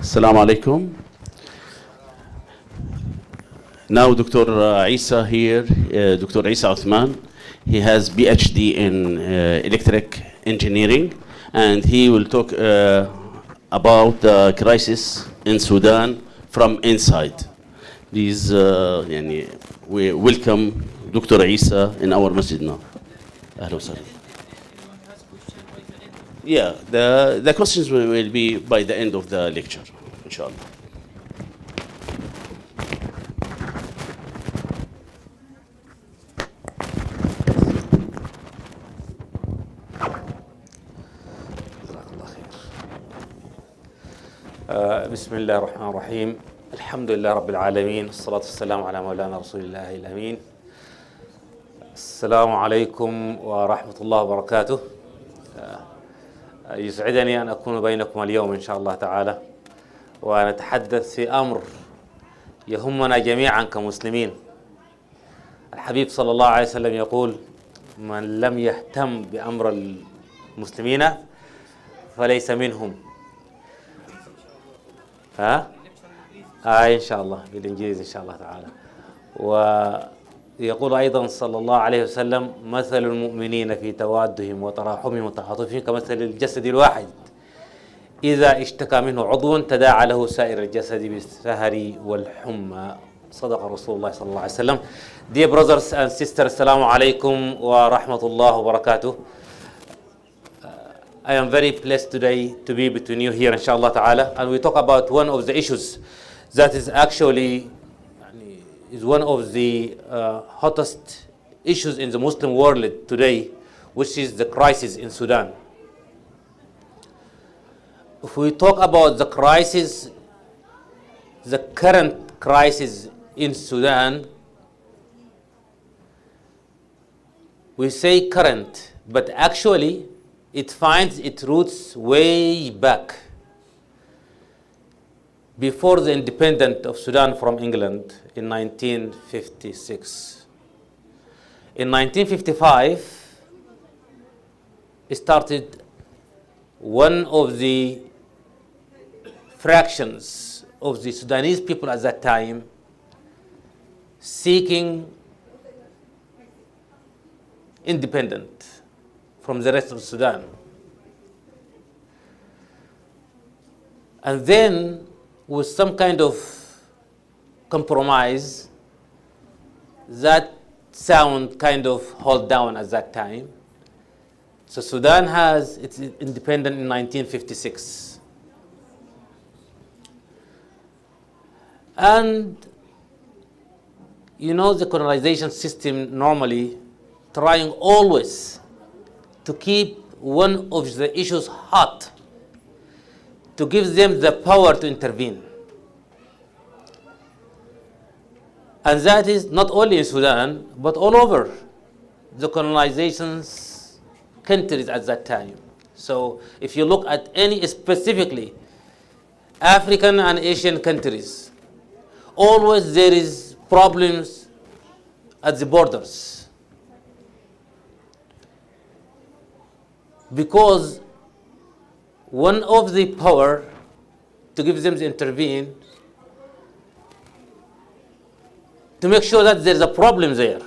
Assalamu alaikum. Now Dr. Isa here, Dr. Isa Uthman, he has PhD in electric engineering, and he will talk about the crisis in Sudan from inside. Please, we welcome Dr. Isa in our masjid now. أهلا وسهلا. Yeah, the questions will be by the end of the lecture, inshallah. بسم الله الرحمن الرحيم. الحمد لله رب العالمين، الصلاة والسلام على مولانا رسول الله الأمين. السلام عليكم ورحمة الله وبركاته. يسعدني أن أكون بينكم اليوم إن شاء الله تعالى، ونتحدث في أمر يهمنا جميعا كمسلمين. الحبيب صلى الله عليه وسلم يقول: من لم يهتم بأمر المسلمين فليس منهم. إن شاء الله بالإنجليزي إن شاء الله تعالى. ويقول أيضا صلى الله عليه وسلم: مثل المؤمنين في توادهم وتراحمهم وتعاطفهم كمثل الجسد الواحد إذا اشتكى منه عضو تداعى له سائر الجسد بالسهر والحمى. صدق رسول الله صلى الله عليه وسلم. Dear brothers and sisters, Assalamu alaikum wa rahmatullah wa barakatuh. I am very blessed today to be between you here, inshallah ta'ala, and we talk about one of the issues that is actually is one of the hottest issues in the Muslim world today, which is the crisis in Sudan. If we talk about the crisis, the current crisis in Sudan, we say current, but actually it finds its roots way back before the independence of Sudan from England in 1956. In 1955, it started one of the fractions of the Sudanese people at that time seeking independence from the rest of Sudan. And then, with some kind of compromise, that sound kind of held down at that time. So Sudan has its independence in 1956. And you know, the colonization system normally trying always to keep one of the issues hot, to give them the power to intervene. And that is not only in Sudan, but all over the colonization's countries at that time. So if you look at any specifically African and Asian countries, always there is problems at the borders. Because one of the power to give them to intervene to make sure that there's a problem there.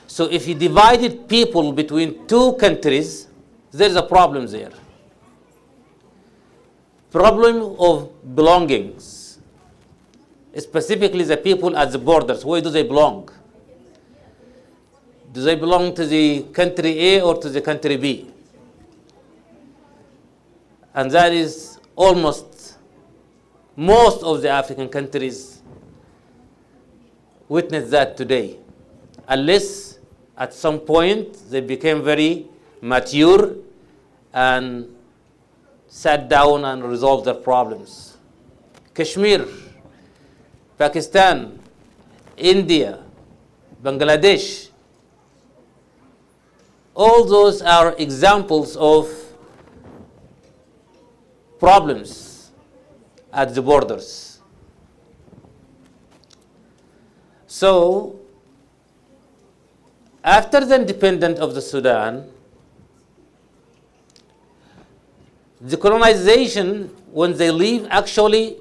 So if you divided people between two countries, there's a problem there. Problem of belongings, specifically the people at the borders. Where do they belong? Do they belong to the country A or to the country B? And that is almost most of the African countries witness that today, unless at some point they became very mature and sat down and resolved their problems. Kashmir, Pakistan, India, Bangladesh, all those are examples of problems at the borders. So, after the independence of the Sudan, The colonization, when they leave, actually,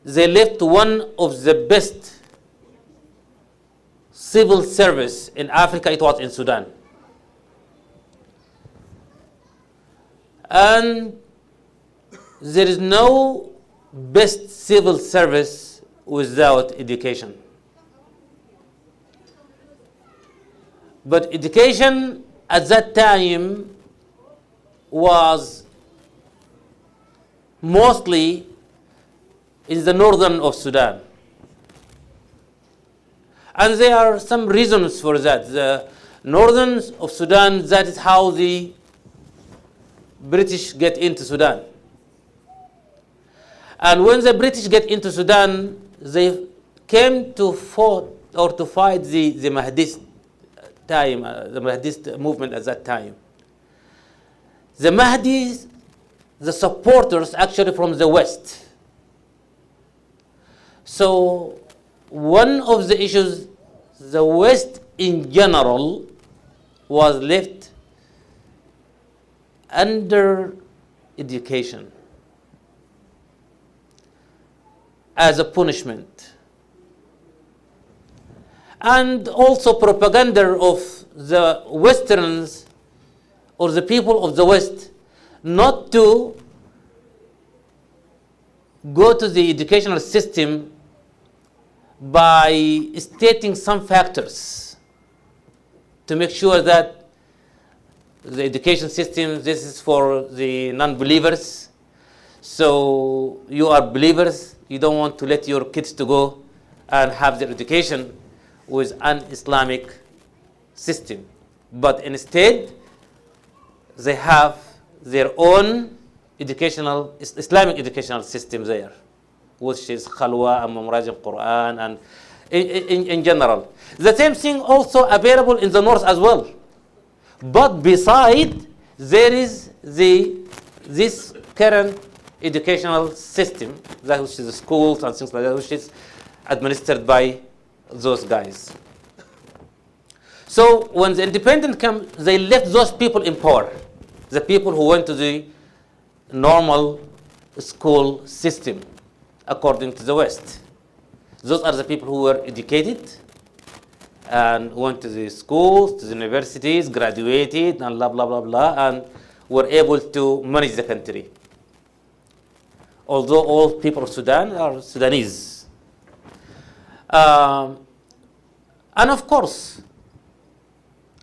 they left one of the best civil service in Africa. It was in Sudan. And there is no best civil service without education. But education at that time was mostly in the northern of Sudan. And there are some reasons for that. The northern of Sudan, that is how the British get into Sudan. And when the British get into Sudan, they came to fight the Mahdist time, the Mahdist movement at that time. The Mahdis, the supporters actually from the West. So one of the issues, the West in general was left under education as a punishment. And also propaganda of the Westerns or the people of the West not to go to the educational system by stating some factors to make sure that the education system, this is for the non-believers. So you are believers, you don't want to let your kids to go and have their education with an Islamic system. But instead, they have their own educational, Islamic educational system there, which is Khalwa and memorizing Quran and in general. The same thing also available in the north as well. But beside, there is this current educational system, that which is the schools and things like that, which is administered by those guys. So when the independent came, they left those people in power, the people who went to the normal school system according to the West. Those are the people who were educated and went to the schools, to the universities, graduated, and blah, blah, blah, blah, and were able to manage the country. Although all people of Sudan are Sudanese. And of course,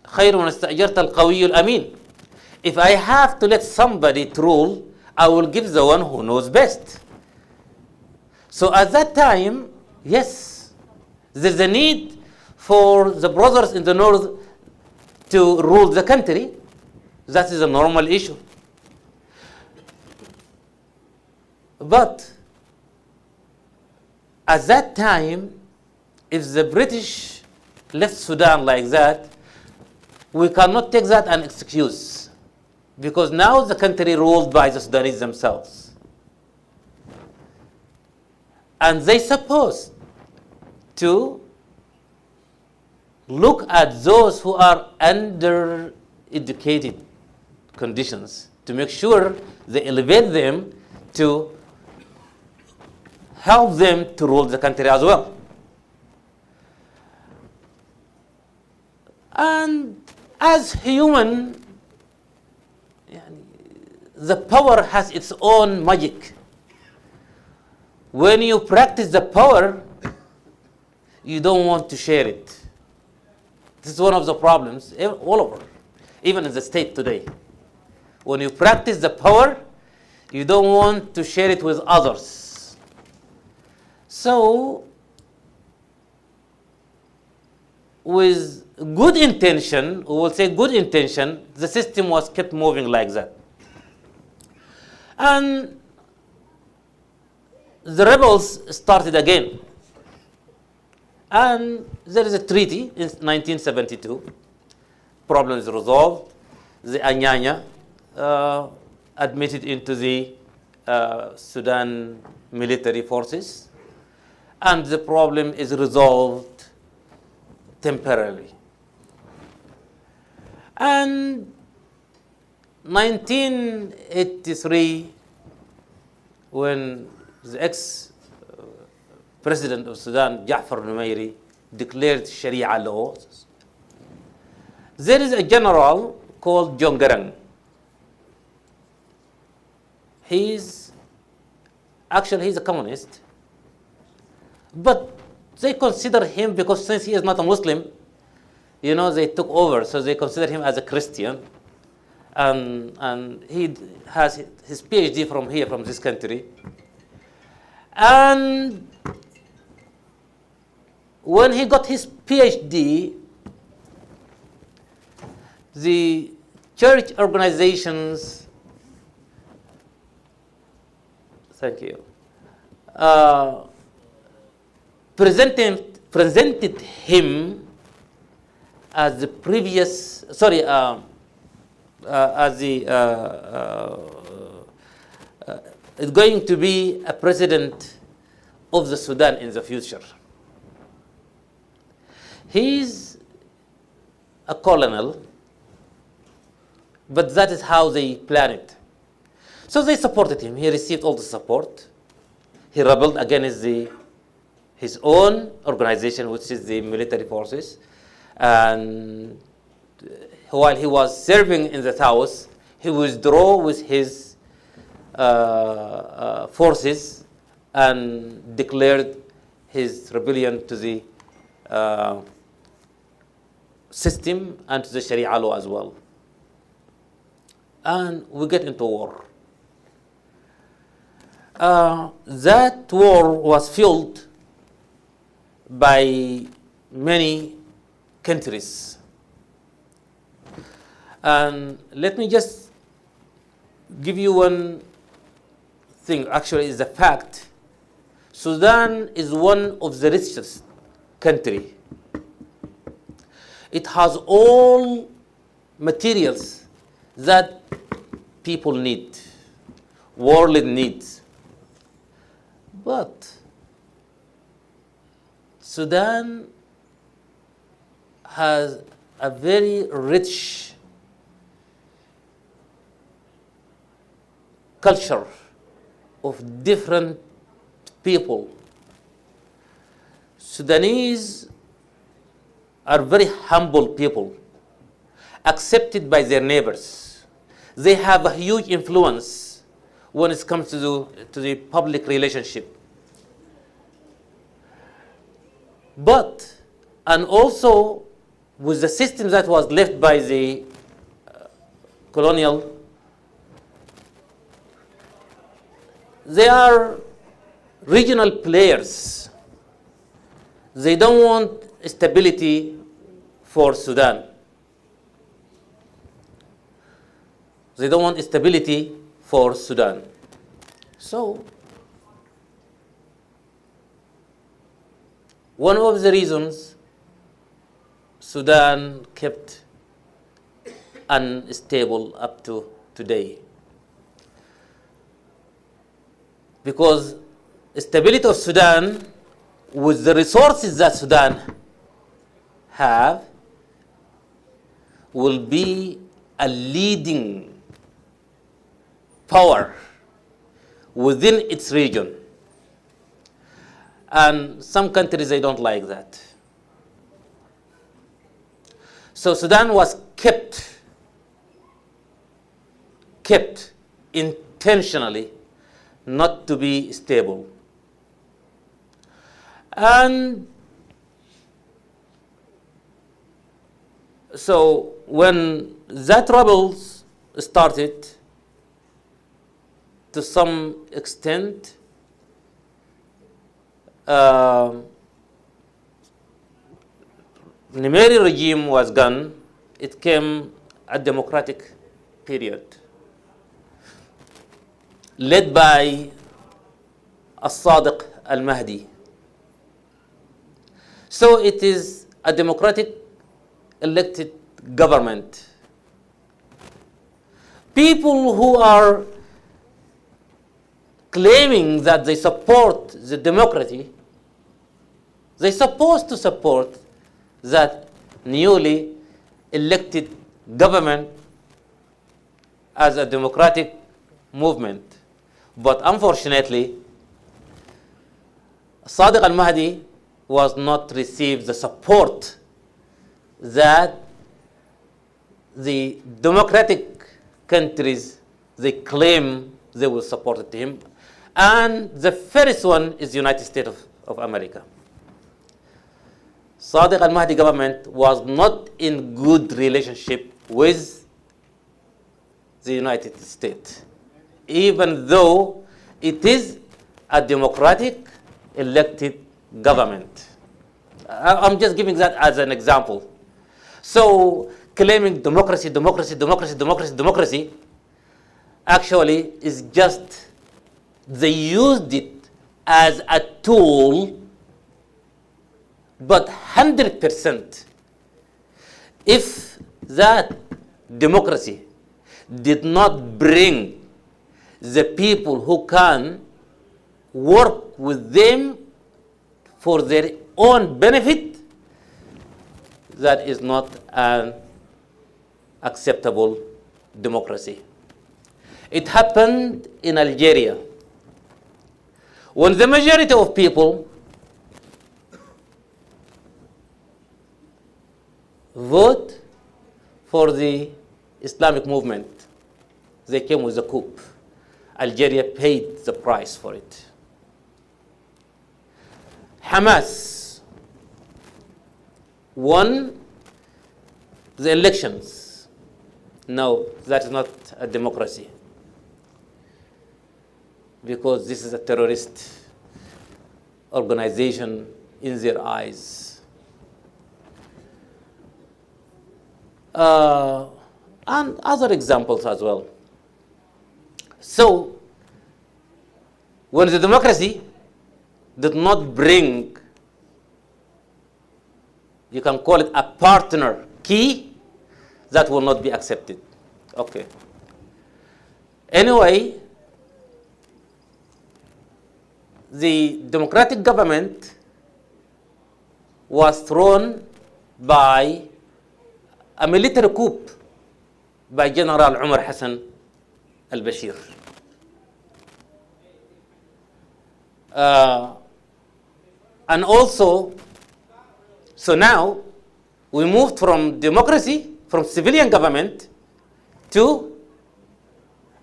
خير من استأجرت القوي الأمين. If I have to let somebody to rule, I will give the one who knows best. So at that time, yes, there's a need for the brothers in the north to rule the country. That is a normal issue. But at that time, if the British left Sudan like that, we cannot take that an excuse, because now the country ruled by the Sudanese themselves. And they supposed to look at those who are under educated conditions to make sure they elevate them to help them to rule the country as well. And as human, the power has its own magic. When you practice the power, you don't want to share it. This is one of the problems all over, even in the state today. When you practice the power, you don't want to share it with others. So, with good intention, we will say good intention, the system was kept moving like that. And the rebels started again. And there is a treaty in 1972. Problem is resolved. The Anyanya admitted into the Sudan military forces. And the problem is resolved temporarily. And 1983, when the ex-president of Sudan, Ja'far Numairi, declared Sharia laws, there is a general called John Garang. He's a communist, but they consider him, because since he is not a Muslim, they took over, so they consider him as a Christian. And he has his PhD from here, from this country. And when he got his PhD, the church organizations, thank you, presented him as the previous, as the is going to be a president of the Sudan in the future. He's a colonel, but that is how they planned it. So they supported him. He received all the support. He rebelled against his own organization, which is the military forces. And while he was serving in the south, he withdrew with his forces and declared his rebellion to the system and to the Sharia law as well. And we get into war. That war was fueled by many countries. And let me just give you one thing. Actually, is a fact. Sudan is one of the richest country. It has all materials that people need, world needs. But Sudan has a very rich culture of different people. Sudanese are very humble people, accepted by their neighbors. They have a huge influence when it comes to the public relationship. But, and also with the system that was left by the colonial, they are regional players. They don't want stability for Sudan. They don't want stability for Sudan. So, one of the reasons Sudan kept unstable up to today, because stability of Sudan with the resources that Sudan have will be a leading power within its region. And some countries, they don't like that. So Sudan was kept intentionally not to be stable. And so when that rebels started, to some extent, Numairi regime was gone. It came a democratic period led by As-Sadiq al-Mahdi. So it is a democratic elected government. People who are claiming that they support the democracy, they're supposed to support that newly elected government as a democratic movement. But unfortunately, Sadiq al-Mahdi was not received the support that the democratic countries they claim they will support him. And the first one is the United States of America. Sadiq al-Mahdi government was not in good relationship with the United States, even though it is a democratic elected government. I'm just giving that as an example. So claiming democracy, democracy, democracy, democracy, democracy, actually is just, they used it as a tool, but 100%, if that democracy did not bring the people who can work with them for their own benefit, that is not an acceptable democracy. It happened in Algeria when the majority of people vote for the Islamic movement. They came with a coup. Algeria paid the price for it. Hamas won the elections. No, that is not a democracy, because this is a terrorist organization in their eyes. And other examples as well. So, when the democracy did not bring, you can call it a partner key, that will not be accepted. Okay. Anyway, the democratic government was thrown by a military coup by General Umar Hassan al-Bashir. And also, so now we moved from democracy, from civilian government, to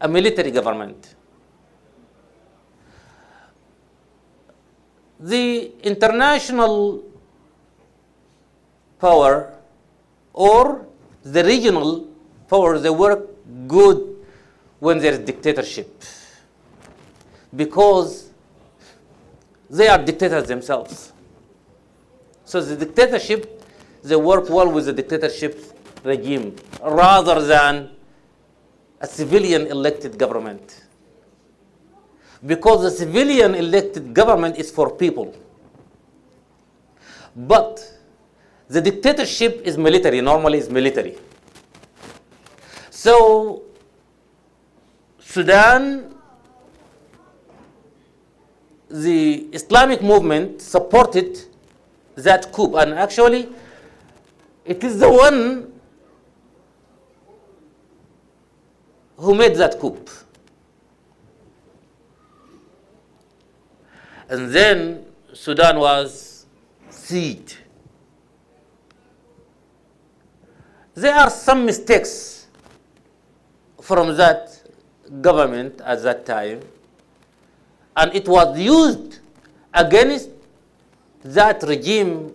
a military government. The international power or the regional power, they work good when there is dictatorship, because they are dictators themselves. So the dictatorship, they work well with the dictatorship regime rather than a civilian elected government, because the civilian elected government is for people. But the dictatorship is military, normally is military. So Sudan, the Islamic movement supported that coup, and actually it is the one who made that coup. And then Sudan was sieged. There are some mistakes from that government at that time, and it was used against that regime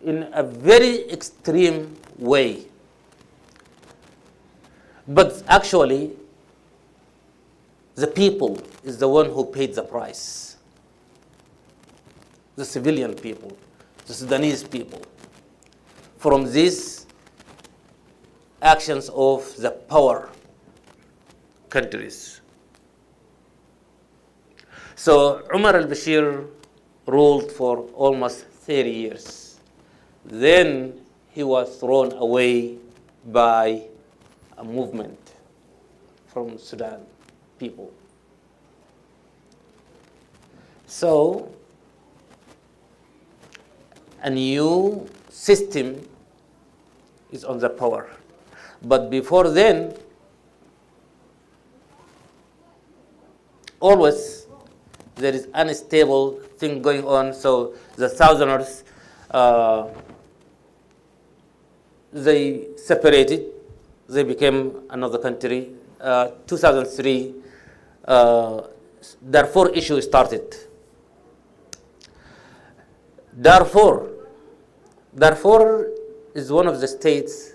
in a very extreme way. But actually, the people is the one who paid the price. The civilian people, the Sudanese people, from these actions of the power countries. So Umar al-Bashir ruled for almost 30 years. Then he was thrown away by a movement from Sudan people. So a new system is on the power. But before then, always there is unstable thing going on. So the Southerners, they separated. They became another country. 2003, Darfur issue started. Darfur is one of the states,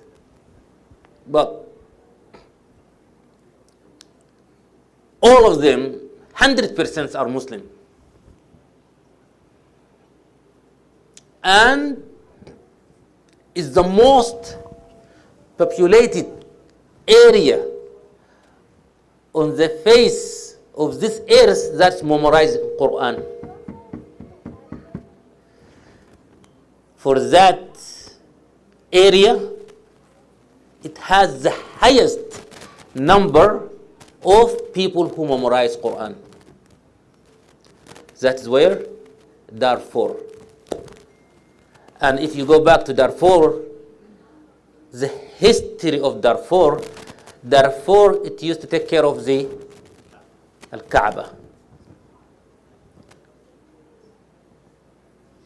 but all of them, 100% are Muslim. And is the most populated area on the face of this earth that's memorized Quran. For that area, it has the highest number of people who memorize Quran. That is where? Darfur. And if you go back to Darfur, the history of Darfur, it used to take care of the Al-Kaaba.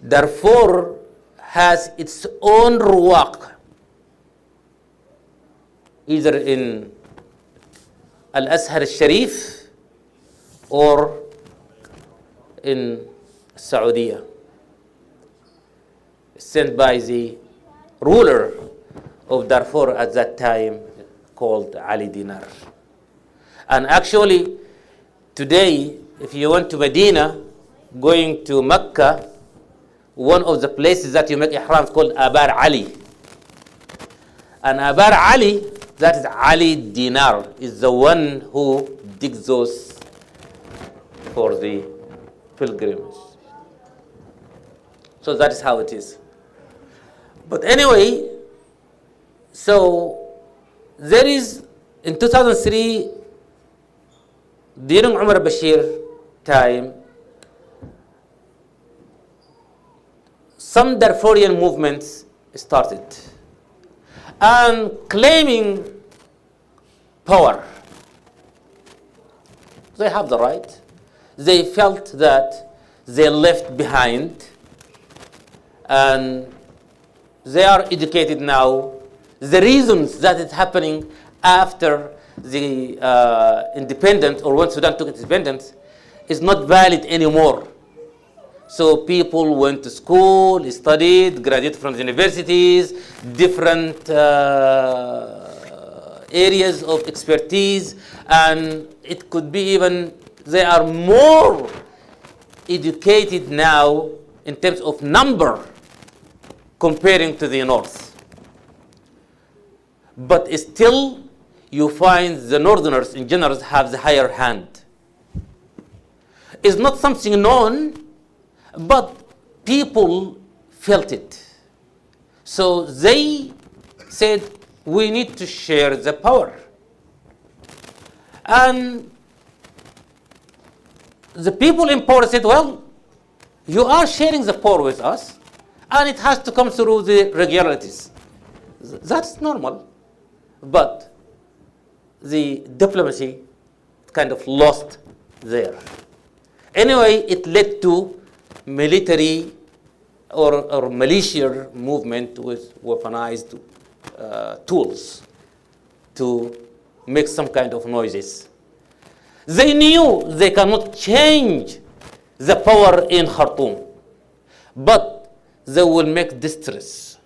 Darfur has its own ruwaq, either in Al-Azhar al-Sharif or in Saudi, sent by the ruler of Darfur at that time, called Ali Dinar. And actually, today, if you went to Medina, going to Mecca, one of the places that you make ihram is called Abar Ali. And Abar Ali, that is Ali Dinar, is the one who digs those for the pilgrims. So that is how it is. But anyway, so there is, in 2003, during Umar Bashir time, some Darfurian movements started and claiming power. They have the right. They felt that they left behind and they are educated now. The reasons that it's happening after the independence, or when Sudan took its independence, is not valid anymore. So people went to school, studied, graduated from universities, different areas of expertise, and it could be even they are more educated now in terms of number comparing to the North. But still, you find the Northerners in general have the higher hand. It's not something known, but people felt it. So they said, we need to share the power. And the people in power said, well, you are sharing the power with us, and it has to come through the regularities. That's normal. But the diplomacy kind of lost there. Anyway, it led to military or militia movement with weaponized tools to make some kind of noises. They knew they cannot change the power in Khartoum, but they will make distress.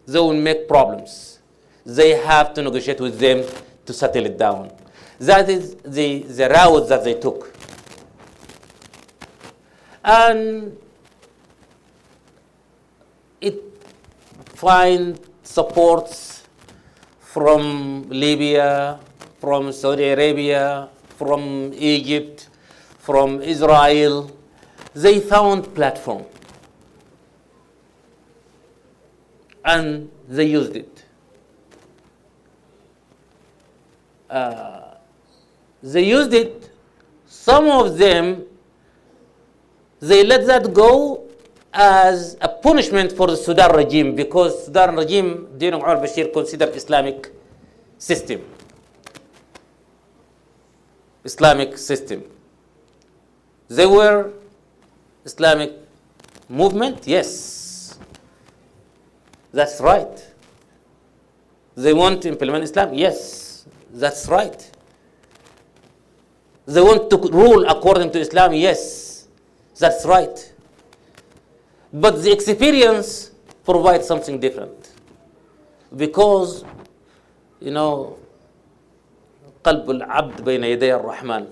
They will make problems. They have to negotiate with them to settle it down. That is the route that they took. And it finds supports from Libya, from Saudi Arabia, from Egypt, from Israel. They found platform. And they used it. They used it. Some of them, they let that go as a punishment for the Sudan regime, because Sudan regime during Umar Bashir considered Islamic system, Islamic system. They were Islamic movement, yes, that's right. They want to implement Islam, yes, that's right. They want to rule according to Islam, yes, that's right. But the experience provides something different. Because, you know, قلب العبد بين يدي الرحمن.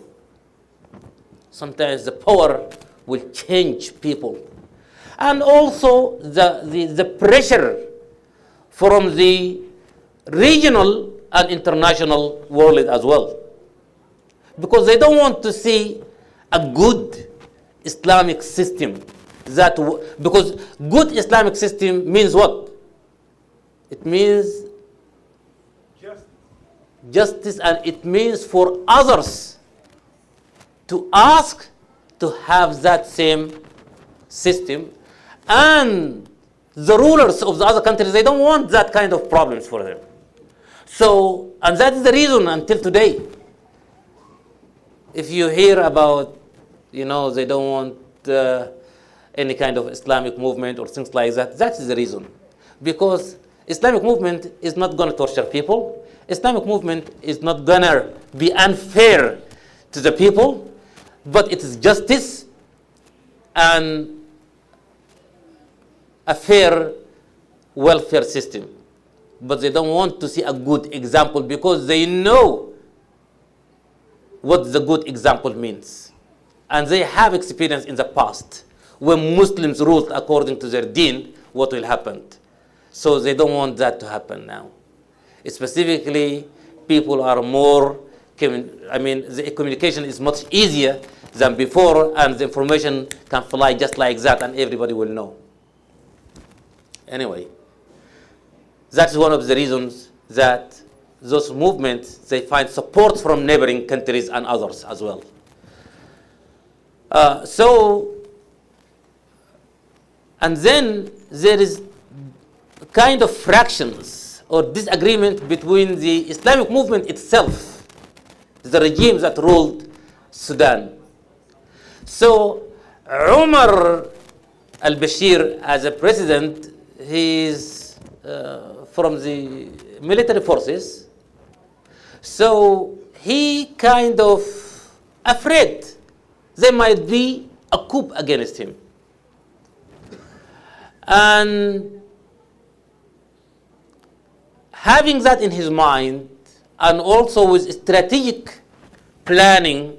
Sometimes the power will change people. And also the pressure from the regional and international world as well. Because they don't want to see a good Islamic system. Because good Islamic system means what? It means justice, and it means for others to ask to have that same system. And the rulers of the other countries, they don't want that kind of problems for them. So, and that is the reason until today, if you hear about, you know, they don't want any kind of Islamic movement or things like that, that is the reason. Because Islamic movement is not going to torture people. Islamic movement is not going to be unfair to the people, but it is justice and a fair welfare system. But they don't want to see a good example because they know what the good example means. And they have experience in the past when Muslims ruled according to their deen, what will happen. So they don't want that to happen now. Specifically, people are more, the communication is much easier than before, and the information can fly just like that, and everybody will know. Anyway, that's one of the reasons that those movements, they find support from neighboring countries and others as well. And then there is kind of fractions or disagreement between the Islamic movement itself, the regime that ruled Sudan. So Umar al-Bashir, as a president, he is from the military forces. So he kind of afraid there might be a coup against him. And having that in his mind, and also with strategic planning,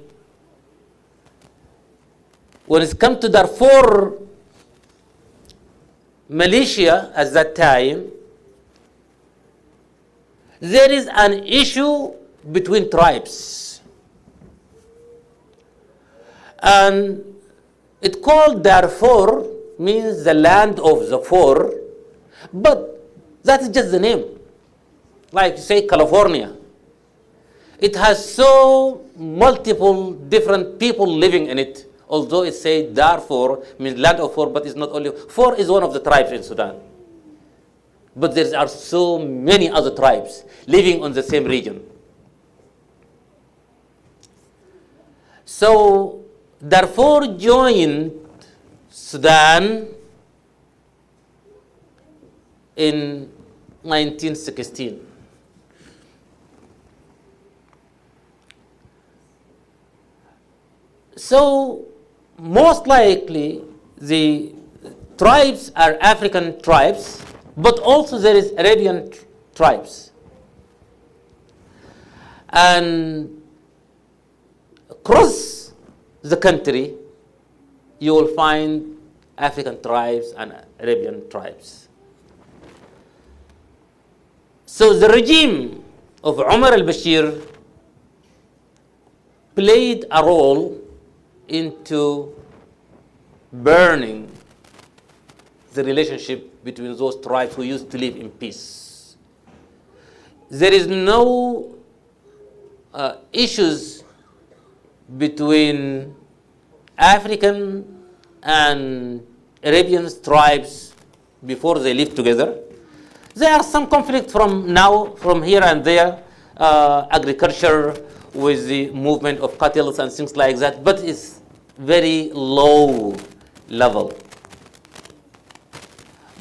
when it comes to Darfur militia at that time, there is an issue between tribes. And it called Darfur, means the land of the four, but that is just the name. Like you say California. It has so multiple different people living in it. Although it says Darfur, means land of four, but it's not only. Four is one of the tribes in Sudan. But there are so many other tribes living on the same region. So Darfur joined Sudan in 1916. So most likely the tribes are African tribes, but also there is Arabian tribes. And across the country, you will find African tribes and Arabian tribes. So the regime of Umar al-Bashir played a role into burning the relationship between those tribes who used to live in peace. There is no issues between African and Arabian tribes before they lived together. There are some conflict from here and there, agriculture with the movement of cattle and things like that, but it's very low level.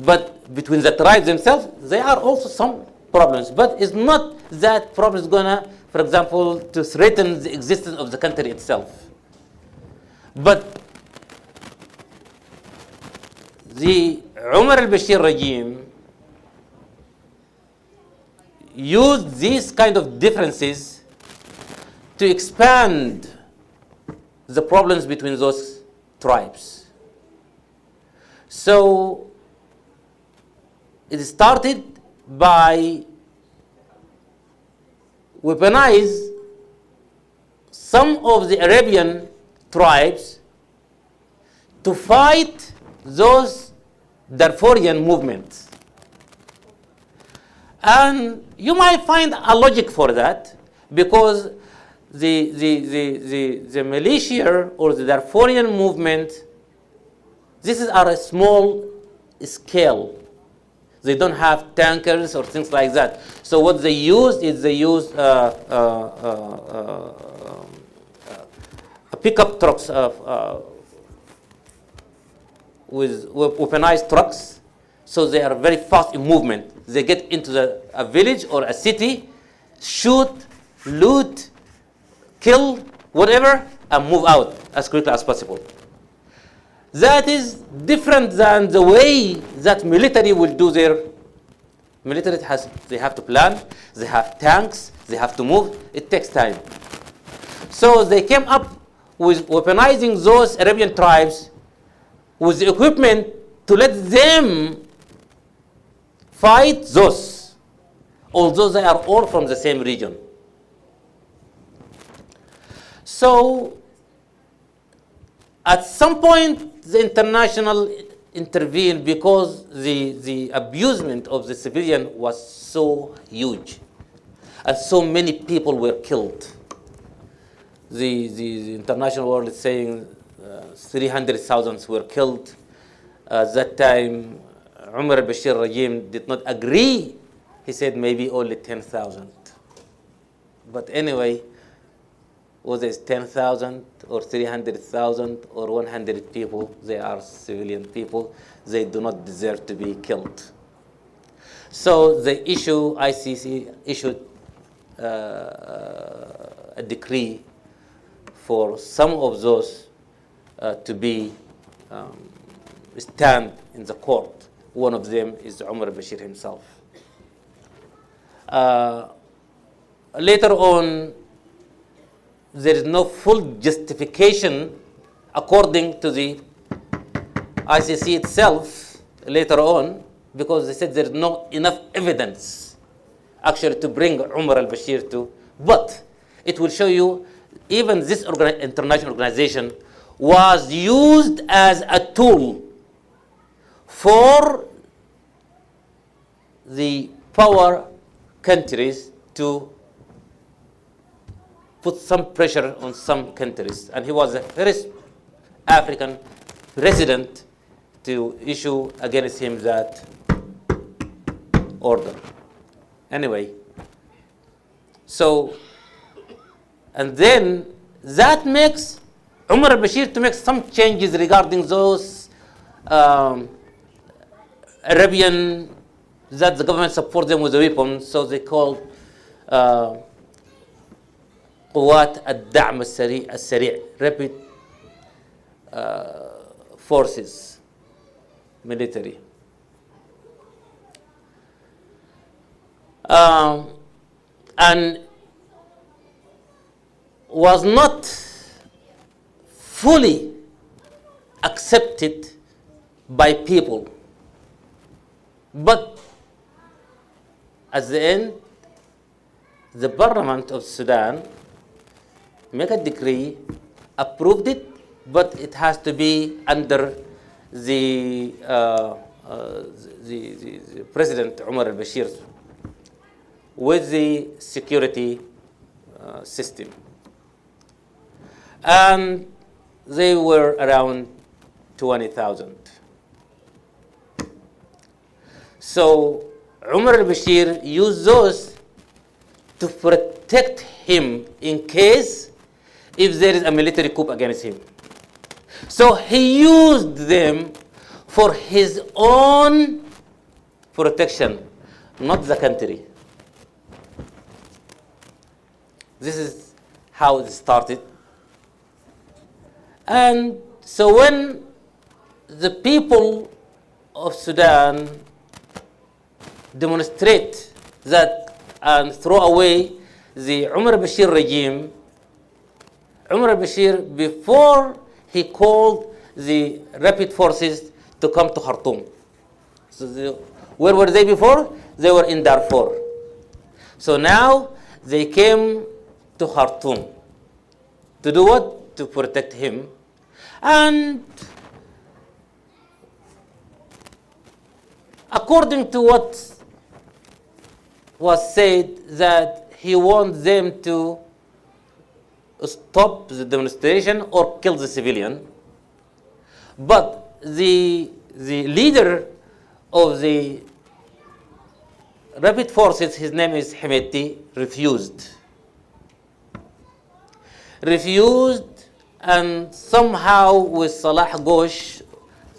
But between the tribes themselves, there are also some problems, but it's not that problem is gonna, for example, to threaten the existence of the country itself. But the Umar al-Bashir regime used these kind of differences to expand the problems between those tribes. So it started by weaponize some of the Arabian tribes to fight those Darfurian movements. And you might find a logic for that, because the militia or the Darfurian movement, this is at a small scale. They don't have tankers or things like that. So what they use is they use pickup trucks with weaponized trucks. So they are very fast in movement. They get into a village or a city, shoot, loot, kill, whatever, and move out as quickly as possible. That is different than the way that military will do their military. They have to plan, they have tanks, they have to move. It takes time. So they came up with weaponizing those Arabian tribes with the equipment to let them fight those, although they are all from the same region. So at some point, the international intervened because the abusement of the civilian was so huge, and so many people were killed. The international world is saying 300,000 were killed. At that time, Umar al-Bashir regime did not agree. He said maybe only 10,000. But anyway, whether it's 10,000 or 300,000 or 100 people, they are civilian people. They do not deserve to be killed. So the ICC issued a decree for some of those to be stand in the court. One of them is Umar al-Bashir himself. Later on, there is no full justification according to the ICC itself later on, because they said there is not enough evidence actually to bring Umar al-Bashir to. But it will show you even this international organization was used as a tool for the power countries to put some pressure on some countries. And he was the first African president to issue against him that order. Anyway, so, and then that makes Umar al-Bashir to make some changes regarding those Arabian, that the government support them with the weapons, so they called قوات الدعم السريع, rapid forces, military. And was not fully accepted by people. But at the end, the Parliament of Sudan make a decree, approved it, but it has to be under the President Umar al-Bashir with the security system. And they were around 20,000. So Umar al-Bashir used those to protect him in case if there is a military coup against him. So he used them for his own protection, not the country. This is how it started. And so when the people of Sudan demonstrate that and throw away the Umar al-Bashir regime, Umar al-Bashir, before he called the rapid forces to come to Khartoum. So where were they before? They were in Darfur. So now they came to Khartoum. To do what? To protect him. And according to what was said, that he wants them to stop the demonstration or kill the civilian. But the leader of the rapid forces, his name is Hemeti, refused, and somehow with Salah Ghosh,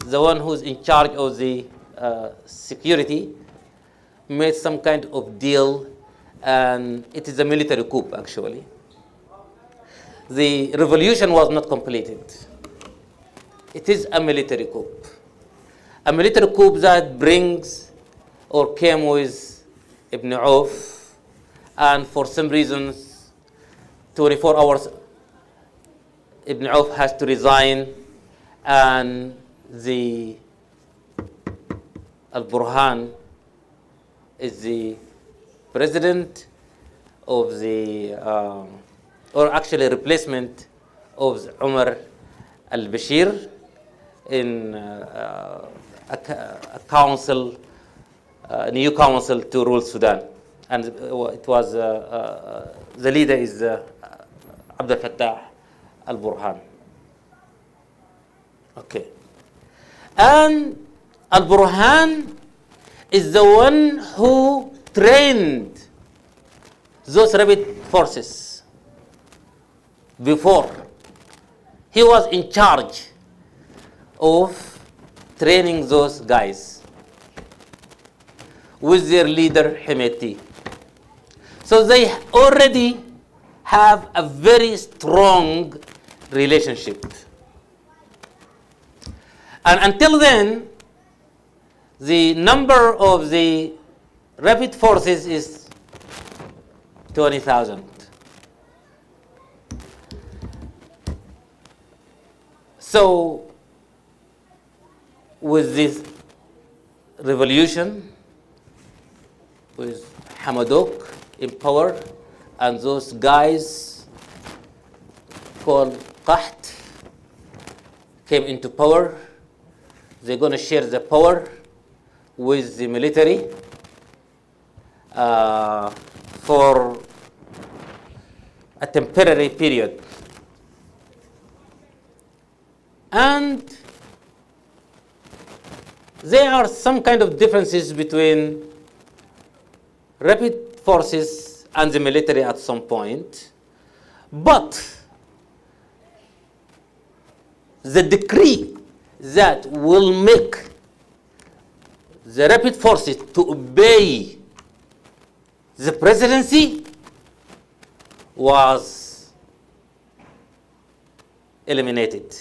the one who's in charge of the security, made some kind of deal, and it is a military coup actually. The revolution was not completed. It is a military coup. A military coup that brings or came with Ibn Auf, and for some reasons, 24 hours, Ibn Auf has to resign, and the Al-Burhan is the president of the, or actually replacement of Umar al-Bashir in a council, a new council to rule Sudan. And it was, the leader is Abdel Fattah al-Burhan. Okay. And al-Burhan is the one who trained those rapid forces before. He was in charge of training those guys with their leader Hemeti. So they already have a very strong relationship. And until then, the number of the rapid forces is 20,000. So with this revolution, with Hamadok in power, and those guys called Qaht came into power, they're going to share the power with the military for a temporary period. And there are some kind of differences between rapid forces and the military at some point, but the decree that will make the rapid forces to obey the presidency was eliminated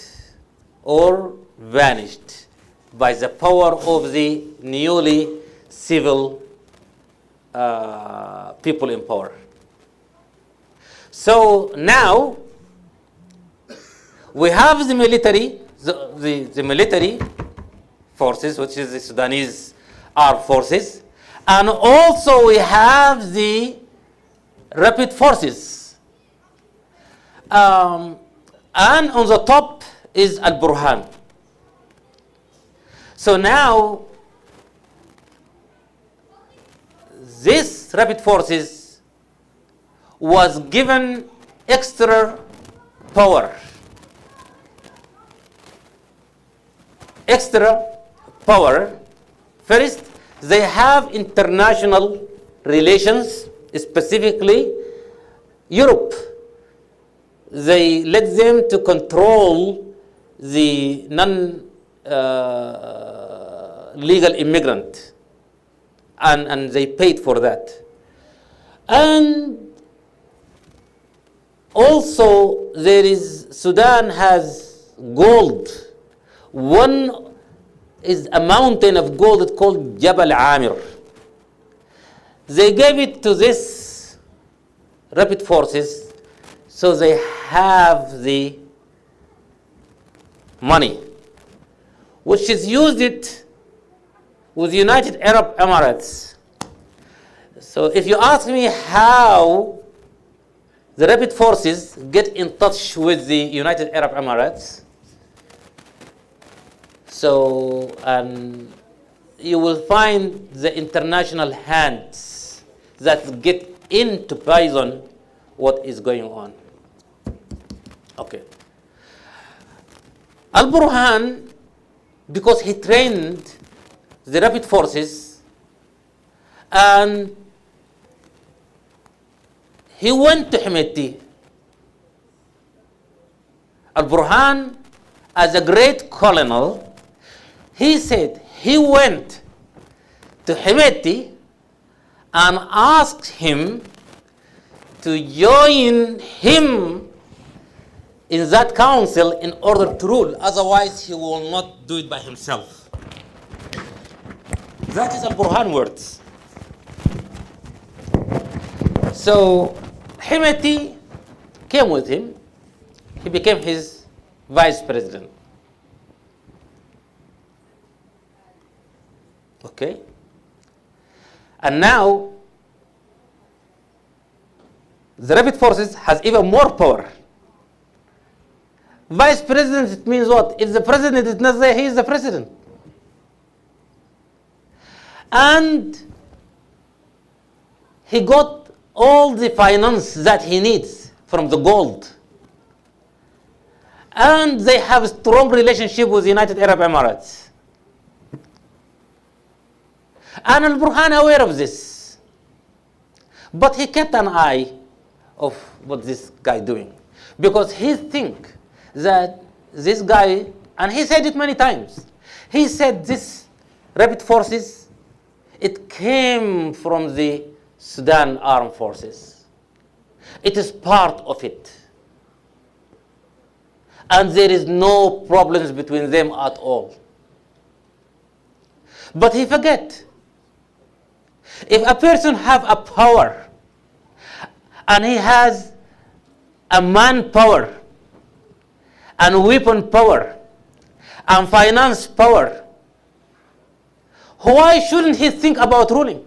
or vanished by the power of the newly civil people in power. So now we have the military, the military forces, which is the Sudanese armed forces, and also we have the rapid forces. And on the top is Al-Burhan. So now this rapid forces was given extra power. Extra power. First, they have international relations, specifically Europe, they let them to control the non-legal immigrant, and they paid for that. And also, Sudan has gold. One is a mountain of gold called Jabal Amir. They gave it to this rapid forces, so they have the money, which is used it with United Arab Emirates. So if you ask me how the rapid forces get in touch with the United Arab Emirates, so you will find the international hands that get into poison what is going on. Okay. Al-Burhan, because he trained the rapid forces and he went to Hemeti. Al-Burhan, as a great colonel, he said he went to Hemeti and asked him to join him in that council in order to rule. Otherwise, he will not do it by himself. That is Al-Burhan words. So Hemeti came with him. He became his vice president. Okay? And now, the rapid forces has even more power. Vice president, it means what? If the president is not there, he is the president. And he got all the finance that he needs from the gold. And they have a strong relationship with the United Arab Emirates. And Al-Burhan aware of this. But he kept an eye of what this guy doing. Because he think that this guy, and he said it many times, he said this rapid forces, it came from the Sudan armed forces. It is part of it. And there is no problems between them at all. But he forget, if a person have a power, and he has a manpower, and weapon power, and finance power, why shouldn't he think about ruling?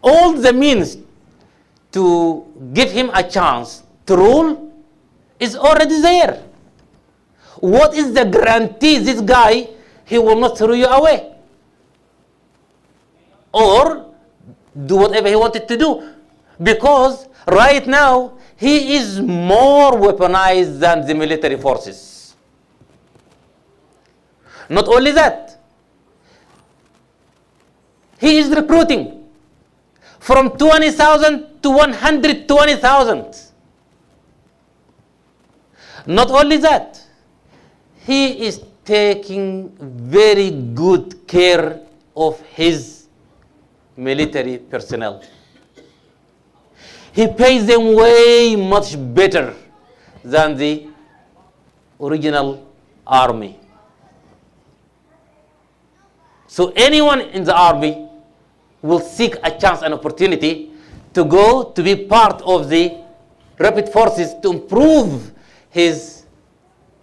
All the means to give him a chance to rule is already there. What is the guarantee this guy, he will not throw you away? Or do whatever he wanted to do? Because right now, he is more weaponized than the military forces. Not only that, he is recruiting from 20,000 to 120,000. Not only that, he is taking very good care of his military personnel. He pays them way much better than the original army. So anyone in the army will seek a chance, an opportunity to go to be part of the rapid forces to improve his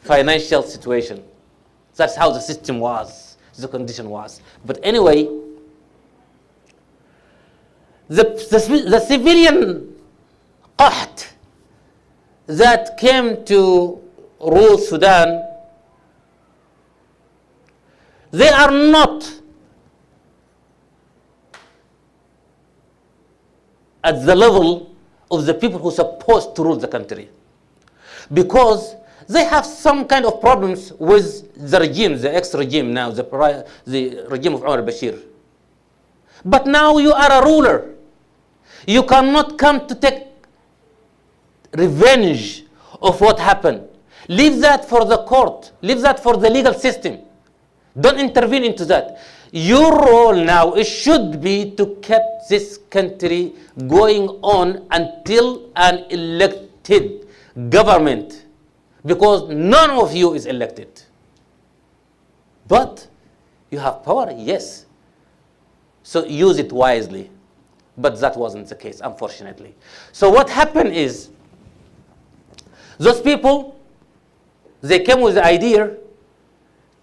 financial situation. That's how the system was, the condition was. But anyway, the civilian qaht that came to rule Sudan, they are not at the level of the people who are supposed to rule the country, because they have some kind of problems with the regime, the ex-regime now, the regime of Omar al-Bashir. But now you are a ruler. You cannot come to take revenge of what happened. Leave that for the court. Leave that for the legal system. Don't intervene into that. Your role now, it should be to keep this country going on until an elected government, because none of you is elected. But you have power, yes. So use it wisely. But that wasn't the case, unfortunately. So what happened is, those people, they came with the idea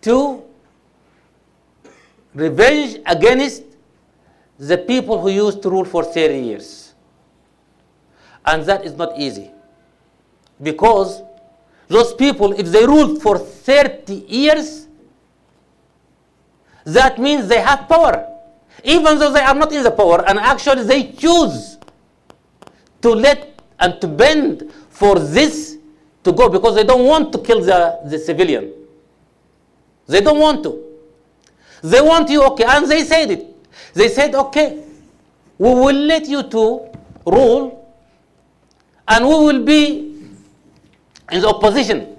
to revenge against the people who used to rule for 30 years. And that is not easy. Because those people, if they ruled for 30 years, that means they have power. Even though they are not in the power, and actually they choose to let and to bend for this to go, because they don't want to kill the civilian. They don't want to. They want you, okay, and they said it. They said, okay, we will let you to rule, and we will be in the opposition.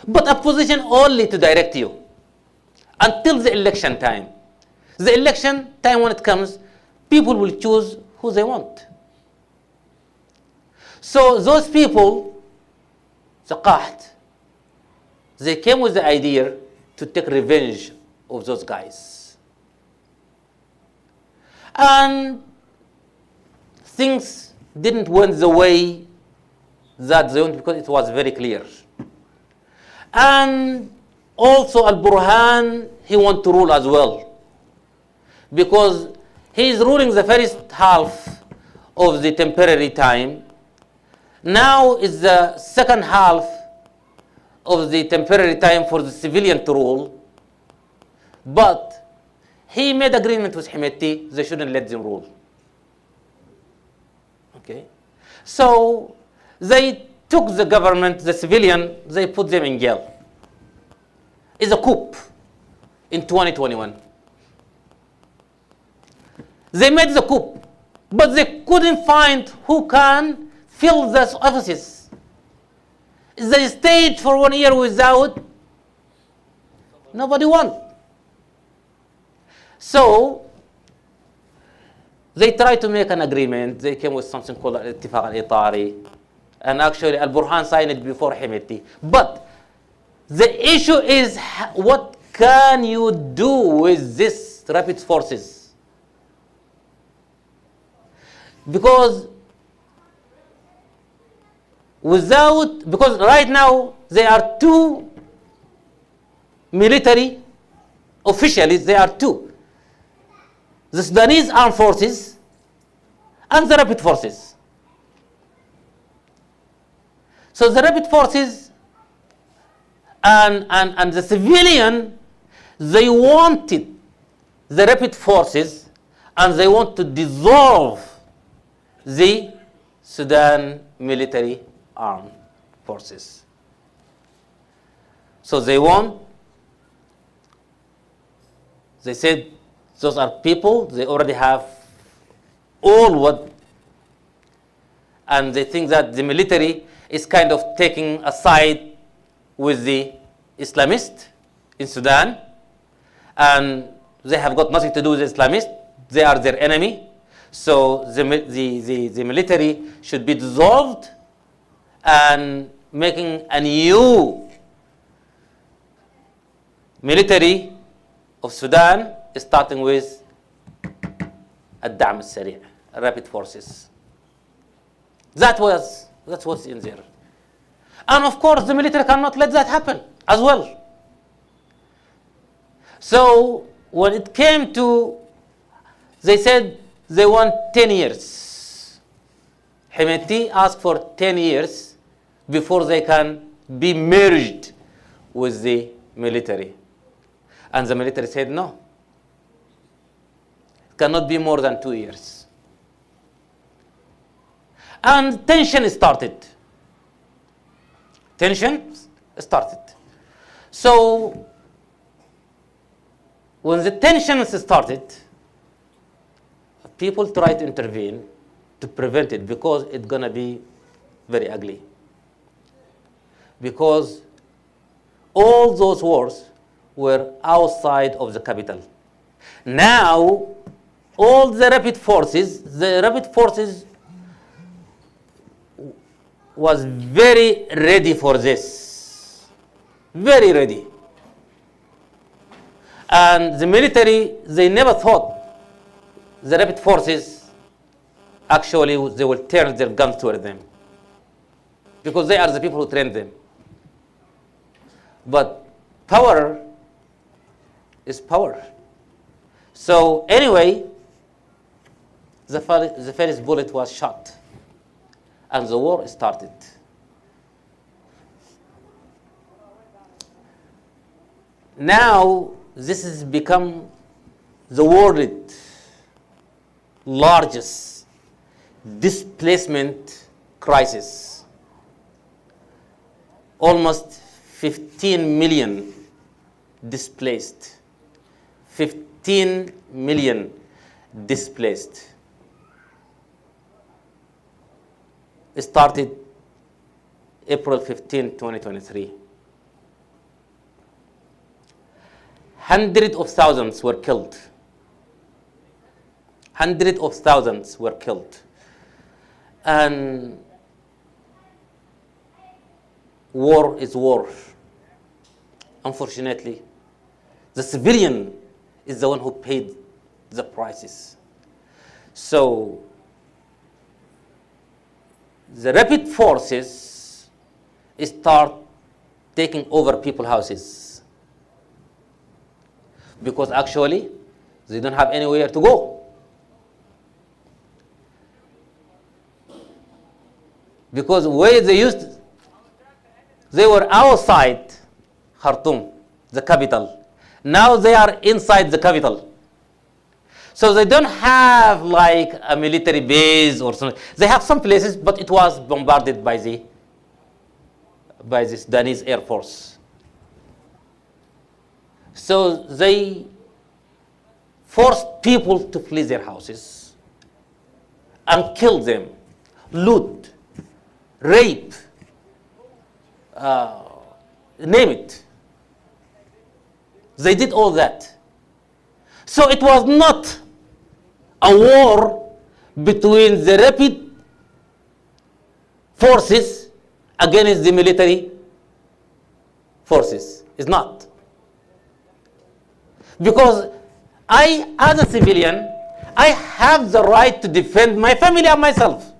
But opposition only to direct you until the election time. The election time, when it comes, people will choose who they want. So those people, the Qaht, they came with the idea to take revenge of those guys. And things didn't went the way that they went, because it was very clear. And also Al-Burhan, he want to rule as well, because he is ruling the first half of the temporary time. Now is the second half of the temporary time for the civilian to rule. But he made agreement with Hemeti, they shouldn't let them rule. Okay? So they took the government, the civilian, they put them in jail. It's a coup in 2021. They made the coup, but they couldn't find who can fill those offices. They stayed for 1 year without nobody won. So they tried to make an agreement. They came with something called Al-Ittifaq Al-Itari, and actually Al-Burhan signed it before Hemeti. But the issue is, what can you do with this rapid forces? Because right now there are two military officials, there are two. The Sudanese armed forces and the rapid forces. So the rapid forces and the civilian, they wanted the rapid forces, and they want to dissolve the Sudan military armed forces. So they said, those are people, they already have all what, and they think that the military is kind of taking a side with the Islamists in Sudan, and they have got nothing to do with the Islamists, they are their enemy. So the military should be dissolved, and making a new military of Sudan, starting with Ad-Da'm al-Sari', rapid forces. That's what's in there. And of course, the military cannot let that happen as well. So when it came to, they said they want 10 years. Hemeti asked for 10 years before they can be merged with the military. And the military said no. It cannot be more than 2 years. And tension started. So when the tensions started, people try to intervene to prevent it because it's going to be very ugly. Because all those wars were outside of the capital. Now, all the rapid forces was very ready for this, very ready. And the military, they never thought the rapid forces actually they will turn their guns toward them because they are the people who trained them. But power is power. So anyway, the first bullet was shot and the war started. Now, this has become the world's largest displacement crisis. Almost 15 million displaced. 15 million displaced. It started April 15, 2023. Hundreds of thousands were killed. Hundreds of thousands were killed. And war is war. Unfortunately, the civilian is the one who paid the prices. So the rapid forces start taking over people's houses because actually they don't have anywhere to go. Because where they were outside Khartoum, the capital. Now they are inside the capital. So they don't have like a military base or something. They have some places, but it was bombarded by the Sudanese Air Force. So they forced people to flee their houses and kill them, loot, rape, name it. They did all that. So it was not a war between the rapid forces against the military forces. It's not. Because I, as a civilian, I have the right to defend my family and myself.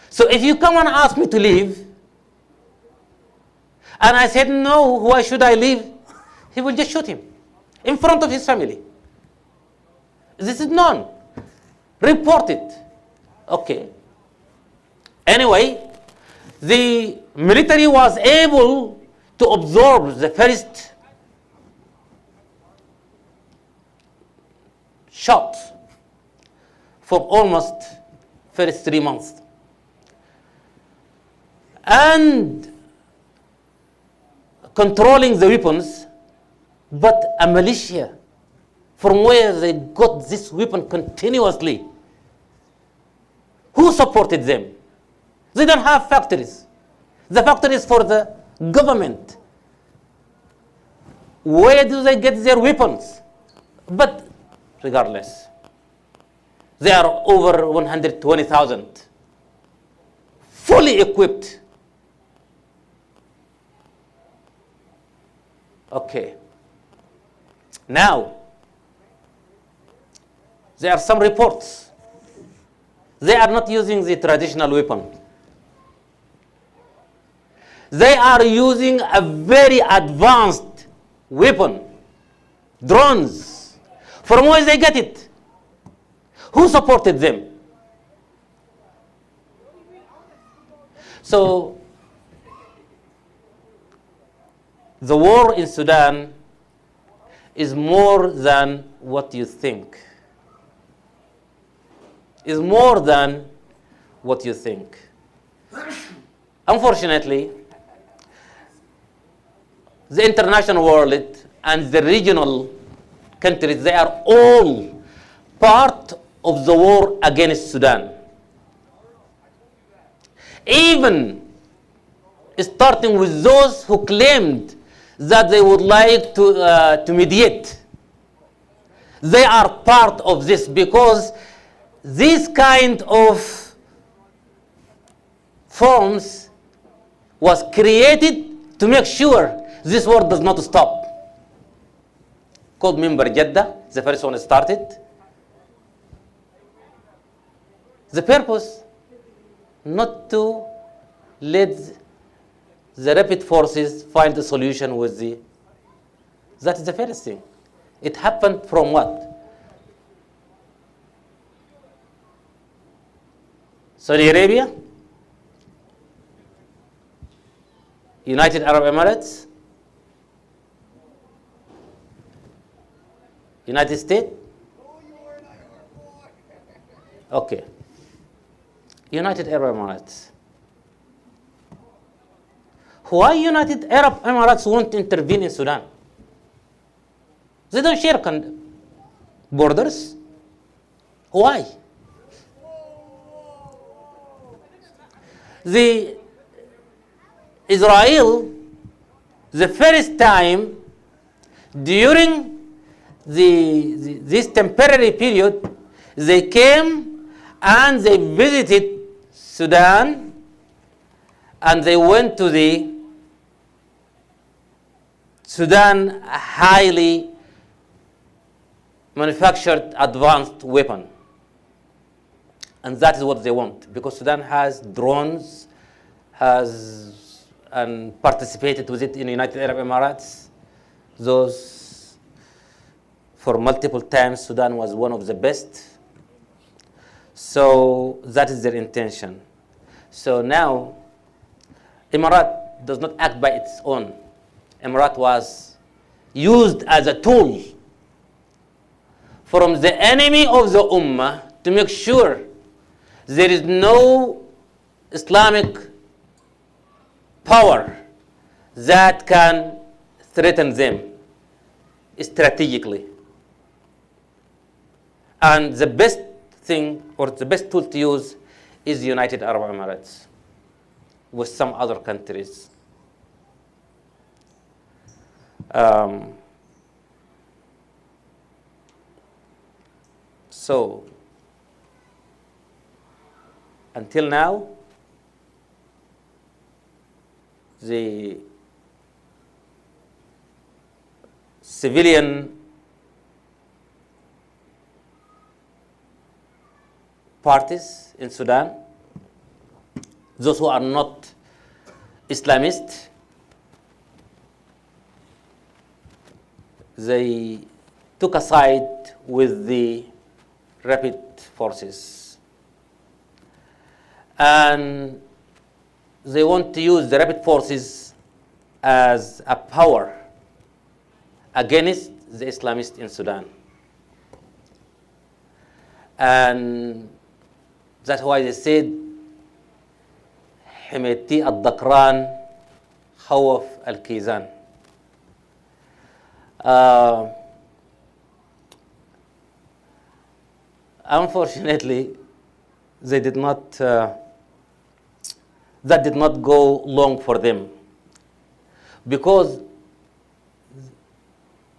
So if you come and ask me to leave, and I said, no, why should I leave? He will just shoot him in front of his family. This is known. Report it. Okay. Anyway, the military was able to absorb the first shot for almost first 3 months. And controlling the weapons, but a militia from where they got this weapon continuously. Who supported them? They don't have factories. The factory is for the government. Where do they get their weapons? But regardless, they are over 120,000, fully equipped. Okay. Now, there are some reports. They are not using the traditional weapon. They are using a very advanced weapon, drones. From where they get it? Who supported them? So, the war in Sudan is more than what you think. Is more than what you think. Unfortunately, the international world and the regional countries, they are all part of the war against Sudan. Even starting with those who claimed that they would like to mediate. They are part of this because this kind of forms was created to make sure this war does not stop. Called Member Jeddah, the first one started. The purpose, not to let the rapid forces find a solution with the, that is the first thing. It happened from what? Saudi Arabia, United Arab Emirates, United States? Okay. United Arab Emirates. Why United Arab Emirates won't intervene in Sudan? They don't share borders. Why? Israel, the first time during this temporary period, they came and they visited Sudan, and they went to the Sudan highly manufactured advanced weapon. And that is what they want, because Sudan has drones, and participated with it in the United Arab Emirates. Those, for multiple times, Sudan was one of the best. So that is their intention. So now, Emirat does not act by its own. Emirat was used as a tool from the enemy of the Ummah to make sure there is no Islamic power that can threaten them strategically. And the best thing, or the best tool to use, is the United Arab Emirates with some other countries. So, until now, the civilian parties in Sudan, those who are not Islamist, they took a side with the rapid forces. And they want to use the rapid forces as a power against the Islamists in Sudan. And that's why they said, حميتي الدكران خوف الكيزان. Unfortunately, they did not, that did not go long for them, because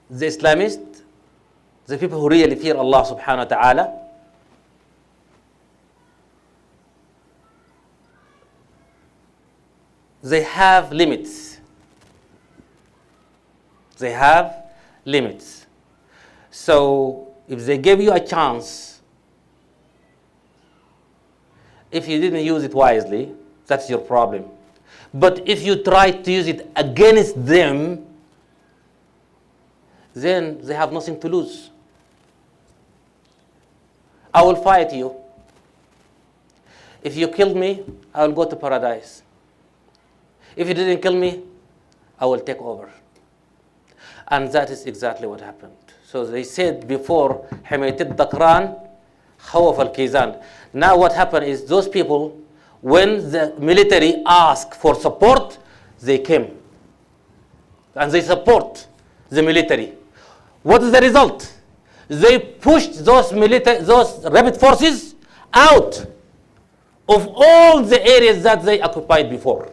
the Islamists, the people who really fear Allah subhanahu wa ta'ala, they have limits. They have limits. So if they give you a chance, if you didn't use it wisely, that's your problem. But if you try to use it against them, then they have nothing to lose. I will fight you. If you kill me, I will go to paradise. If you didn't kill me, I will take over. And that is exactly what happened. So they said before, حميت الدكران خوف الكيزان. Now what happened is, those people, when the military asked for support, they came. And they support the military. What is the result? they pushed those rapid forces out of all the areas that they occupied before.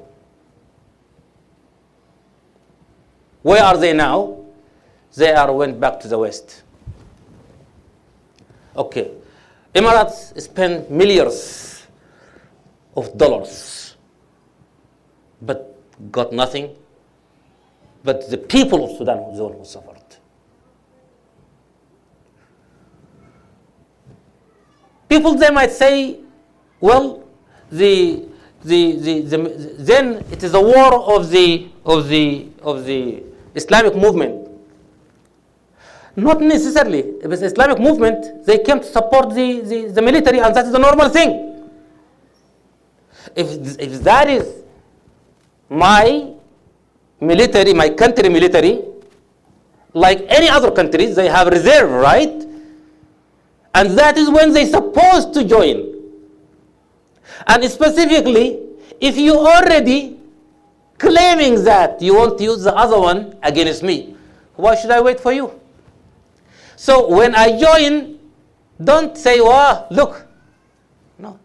Where are they now? Went back to the west. Okay. Emirates spent millions of dollars, but got nothing. But the people of Sudan was the one who suffered. People, they might say, well, then it is a war of the Islamic movement. Not necessarily. If it's Islamic movement, they came to support the military, and that is the normal thing. If that is my military, my country military, like any other countries, they have reserve, right? And that is when they're supposed to join. And specifically, if you already claiming that you want to use the other one against me, why should I wait for you? So when I join, don't say, "Wow, look." No.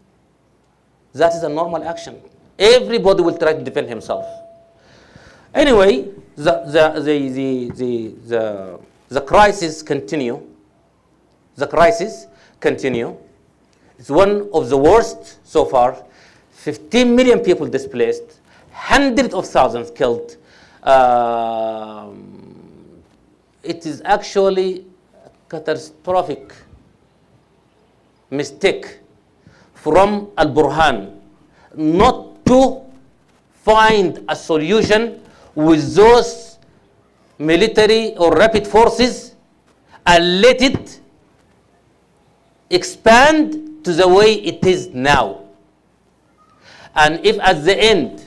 That is a normal action. Everybody will try to defend himself. Anyway, the crisis continue. The crisis continue. It's one of the worst so far. 15 million people displaced, hundreds of thousands killed. It is actually a catastrophic mistake from Al-Burhan not to find a solution with those military or rapid forces and let it expand to the way it is now. And if at the end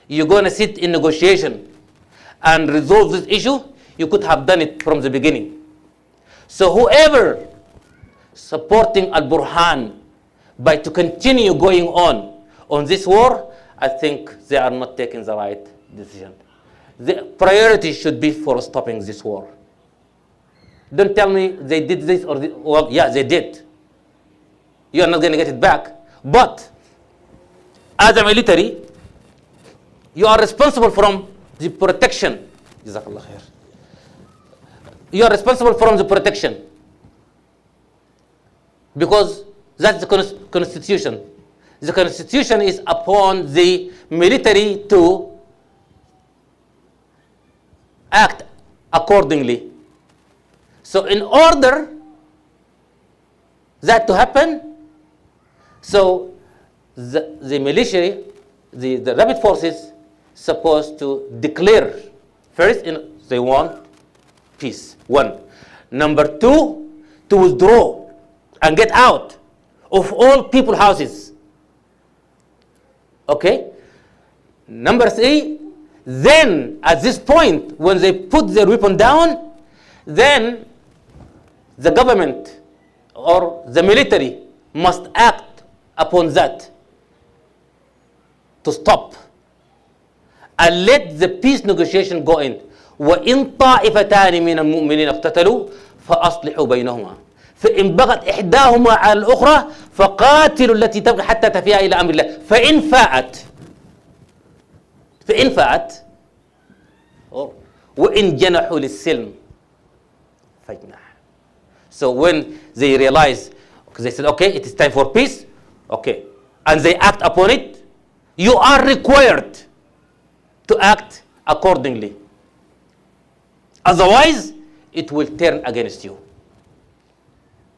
you're going to sit in negotiation and resolve this issue, you could have done it from the beginning. So whoever supporting Al-Burhan by to continue going on this war, I think they are not taking the right decision. The priority should be for stopping this war. Don't tell me they did this or this. Well, yeah, they did. You are not going to get it back. But as a military, you are responsible from the protection. Jazakallah khair. You are responsible from the protection. Because that's the constitution. The constitution is upon the military to act accordingly. So in order that to happen, so the military, the rapid forces, supposed to declare first, they want peace. One. Number two, to withdraw and get out of all people houses. Okay? Number three, then at this point, when they put their weapon down, then the government or the military must act upon that to stop and let the peace negotiation go in. وَإِن طَائِفَتَانِ مِنَ الْمُؤْمِنِينَ اقْتَتَلُوا فَأَصْلِحُوا بَيْنَهُمَا فإن بغت إحداهما على الأخرى فقاتلوا التي تبغي حتى تفيء إلى أمر الله فإن فاءت وإن جنحوا للسلم فاجنح. So when they realize, they said, okay, it is time for peace, okay, and they act upon it, you are required to act accordingly. Otherwise, it will turn against you.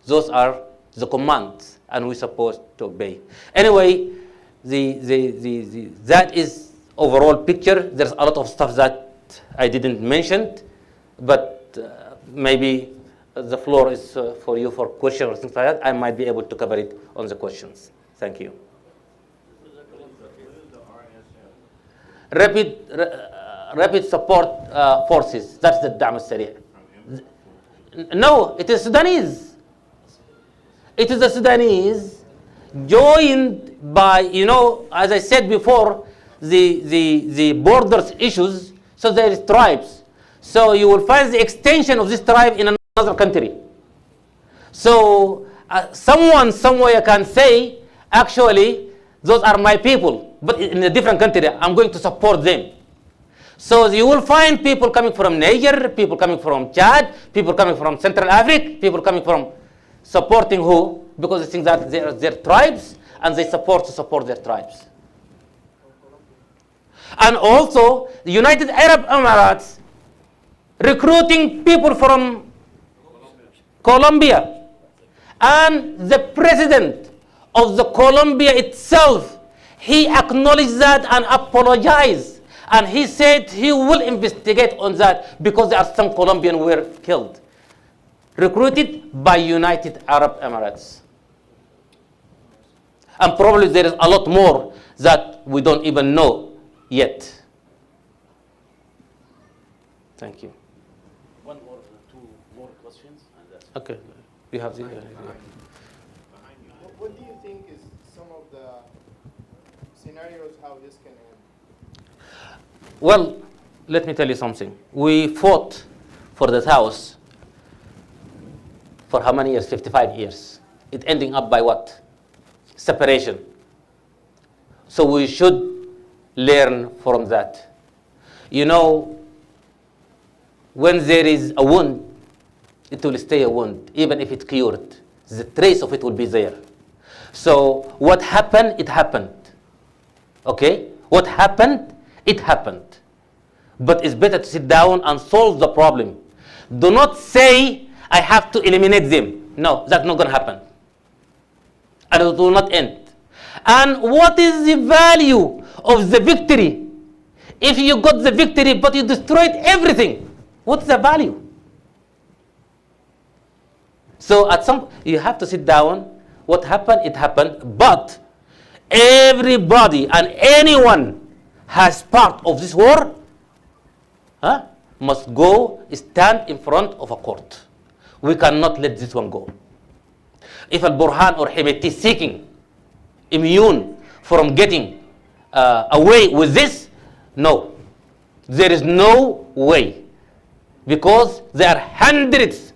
Those are the commands, and we're supposed to obey. Anyway, that is overall picture. There's a lot of stuff that I didn't mention, but maybe the floor is for you for questions or things like that. I might be able to cover it on the questions. Thank you. Rapid support forces. That's the Da'm al-Sari'. No, it is Sudanese. It is the Sudanese joined by, as I said before, the borders issues, so there is tribes. So you will find the extension of this tribe in another country. So someone somewhere can say, actually, those are my people, but in a different country, I'm going to support them. So you will find people coming from Niger, people coming from Chad, people coming from Central Africa, people coming from supporting who? Because they think that they are their tribes, and they support their tribes. And also, the United Arab Emirates recruiting people from Colombia. And the president of the Colombia itself, he acknowledged that and apologized. And he said he will investigate on that because there are some Colombians who were killed. Recruited by United Arab Emirates. And probably there is a lot more that we don't even know yet. Thank you. One or two more questions. And that's Okay. You have the... What do you think is some of the scenarios how this can end? Well, let me tell you something. We fought for this house for how many years? 55 years. It ending up by what? Separation. So we should learn from that. You know, when there is a wound, it will stay a wound, even if it's cured. The trace of it will be there. So what happened, it happened. Okay? What happened, it happened. But it's better to sit down and solve the problem. Do not say, I have to eliminate them. No, that's not going to happen. And it will not end. And what is the value of the victory? If you got the victory, but you destroyed everything, what's the value? So at some, you have to sit down. What happened, it happened. But everybody and anyone has part of this war must go stand in front of a court. We cannot let this one go. If Al-Burhan or Hemeti is seeking immune from getting away with this, no. There is no way. Because there are hundreds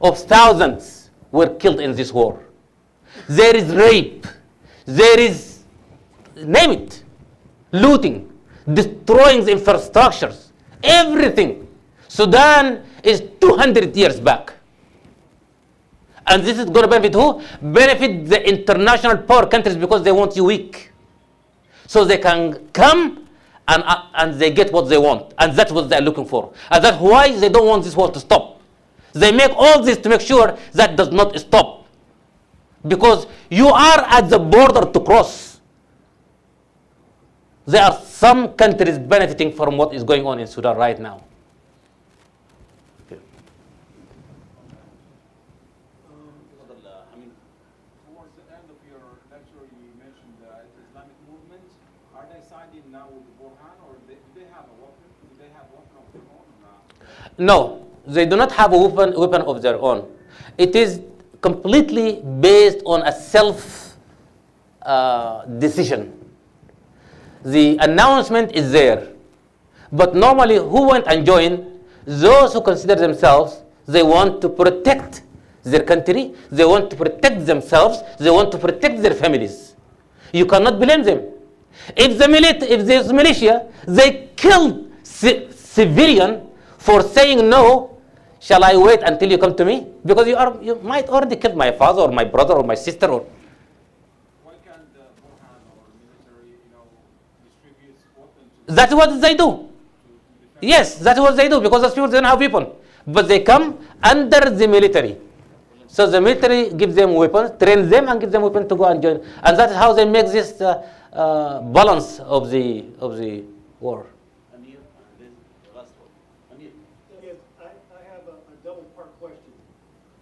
of thousands were killed in this war. There is rape. There is, name it, looting, destroying the infrastructures, everything. Sudan is 200 years back. And this is going to benefit who? Benefit the international power countries because they want you weak. So they can come and they get what they want. And that's what they're looking for. And that's why they don't want this war to stop. They make all this to make sure that does not stop. Because you are at the border to cross. There are some countries benefiting from what is going on in Sudan right now. Towards the end of your lecture, you mentioned the Islamic movement. Are they siding now with the Burhan, or do they have a weapon? Do they have a weapon of their own or not? No, they do not have a weapon of their own. It is completely based on a self decision. The announcement is there. But normally, who went and joined? Those who consider themselves, they want to protect their country, they want to protect themselves, they want to protect their families. You cannot blame them. If there's militia, they killed civilian for saying no, shall I wait until you come to me? Because you might already kill my father or my brother or my sister. Or Why can't the Burhan or military, distribute weapons to that's what they do. Yes, that's what they do because those people don't have weapons. But they come under the military. So the military gives them weapons, trains them, and gives them weapons to go and join. And that's how they make this balance of the war. Amir, and then the last one. Amir. Yes, I have a double-part question.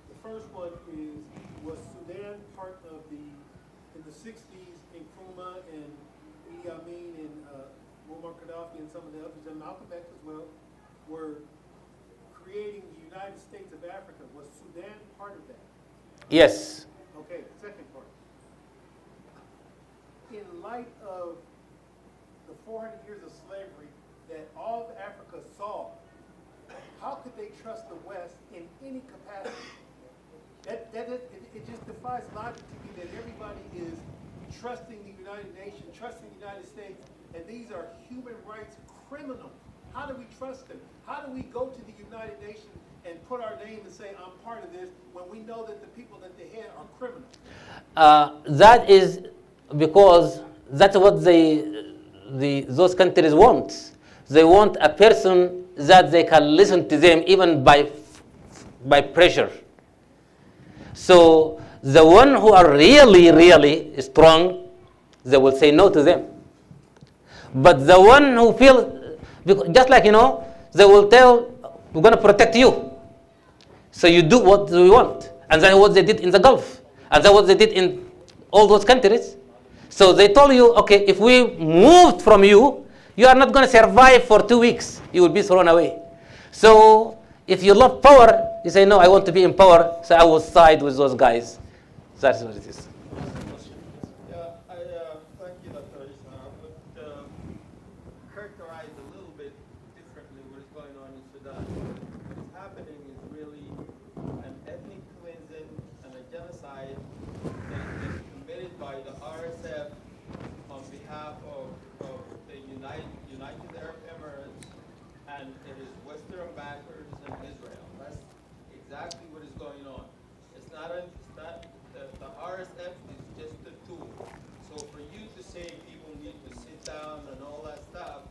The first one is, was Sudan part of in the 60s, Nkrumah and Idi Amin and Muammar Gaddafi and some of the others, and Malcolm X as well, were creating the United States of Africa? Was Sudan part of that? Yes. Okay, second part. In light of the 400 years of slavery that all of Africa saw, how could they trust the West in any capacity? It just defies logic to me that everybody is trusting the United Nations, trusting the United States, and these are human rights criminals. How do we trust them? How do we go to the United Nations and put our name and say, I'm part of this, when we know that the people that they had are criminals? That is because that's what those countries want. They want a person that they can listen to them even by pressure. So the one who are really, really strong, they will say no to them. But the one who feel, just like, they will tell, we're going to protect you. So you do what we want. And that's what they did in the Gulf. And that's what they did in all those countries. So they told you, okay, if we moved from you, you are not going to survive for 2 weeks. You will be thrown away. So if you love power, you say, no, I want to be in power, so I will side with those guys. That's what it is. Yeah, thank you, Dr. Isma. I would characterize a little bit differently what is going on in Sudan. What is happening is really an ethnic cleansing and a genocide that is committed by the RSF on behalf of the United Arab Emirates, and it is Western backers and Israel. That's exactly what is going on. The RSF is just a tool. So for you to say people need to sit down and all that stuff,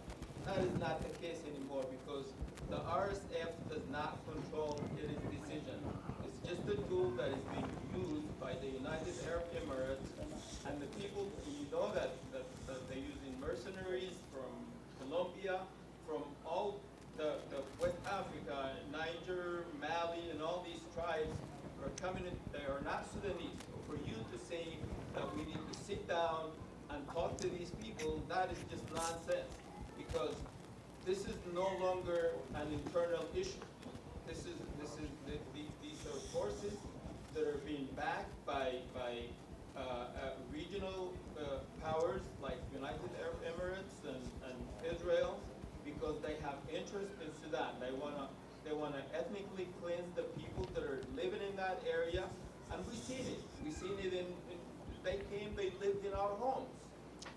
that is not the case anymore, because the RSF does not control its decision. It's just a tool that is being used by the United Arab Emirates, and the people, you know that they're using mercenaries from Colombia, from all the West Africa, Niger, Mali, and all these tribes are coming in. They are not Sudanese. So for you to say that we need to sit down and talk to these people, that is just nonsense, because this is no longer an internal issue. These are forces that are being backed by regional powers like United Arab Emirates and Israel, because they have interest in Sudan. They wanna ethnically cleanse the people that are living in that area, and we've seen it. We've seen it they came, they lived in our homes.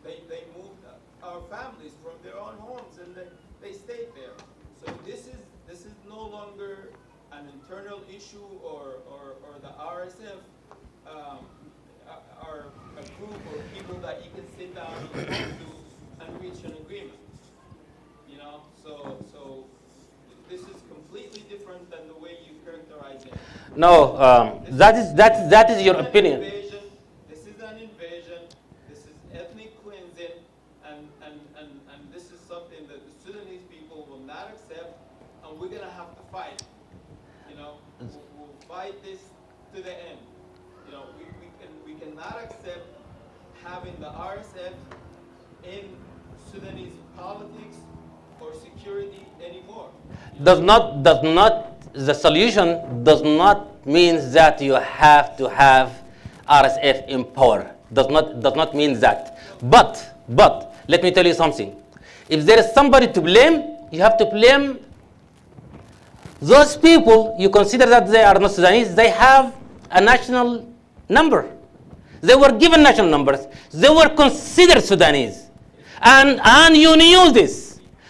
They moved our families from their own homes, and they stayed there. So this is no longer an internal issue, or the RSF are a group of people that you can sit down and talk to and reach an agreement. So this is completely different than the way you characterize it. No, that is your opinion. This is an invasion. This is ethnic cleansing, and this is something that the Sudanese people will not accept, and we're gonna have to fight. We'll fight this to the end. We cannot accept having the RSF in Sudanese politics or security anymore. The solution does not mean that you have to have RSF in power. Does not mean that. But let me tell you something. If there is somebody to blame, you have to blame those people you consider that they are not Sudanese. They have a national number. They were given national numbers. They were considered Sudanese. And you knew this.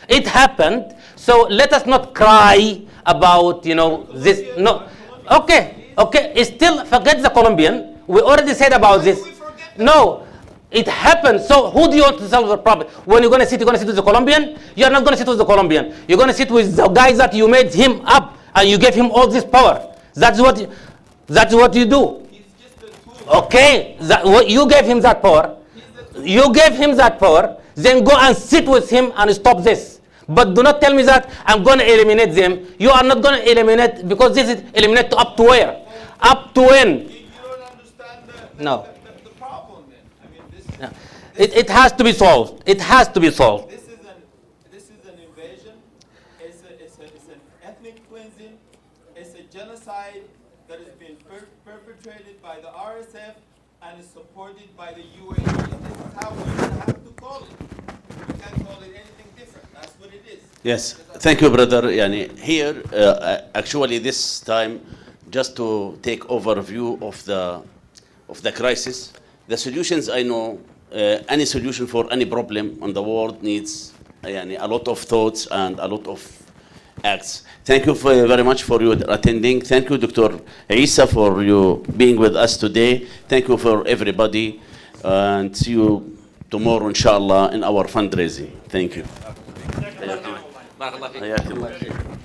It happened. So let us not cry about, this. No. Okay. Still, forget the Colombian. We already said about this. No. It happened. So who do you want to solve the problem? When you're going to sit with the Colombian? You're not going to sit with the Colombian. You're going to sit with the guys that you made him up and you gave him all this power. That's what you do. He's just a tool. Okay. You gave him that power. You gave him that power. Then go and sit with him and stop this. But do not tell me that I'm going to eliminate them. You are not going to eliminate, because this is eliminate up to where? Up to when? You don't understand the problem then. I mean, it has to be solved. It has to be solved. This is an invasion. It's an ethnic cleansing. It's a genocide that is being perpetrated by the RSF and is supported by the UAE. And this is how we have to call it. We can't call it anything different. That's what it is. Yes, thank you, brother. Here, actually, this time, just to take overview of the crisis. The solutions, I know, any solution for any problem in the world needs a lot of thoughts and a lot of acts. Thank you very much for your attending. Thank you, Dr. Isa, for you being with us today. Thank you for everybody, and see you tomorrow, inshallah, in our fundraising. Thank you. بارك الله فيك. حياك الله.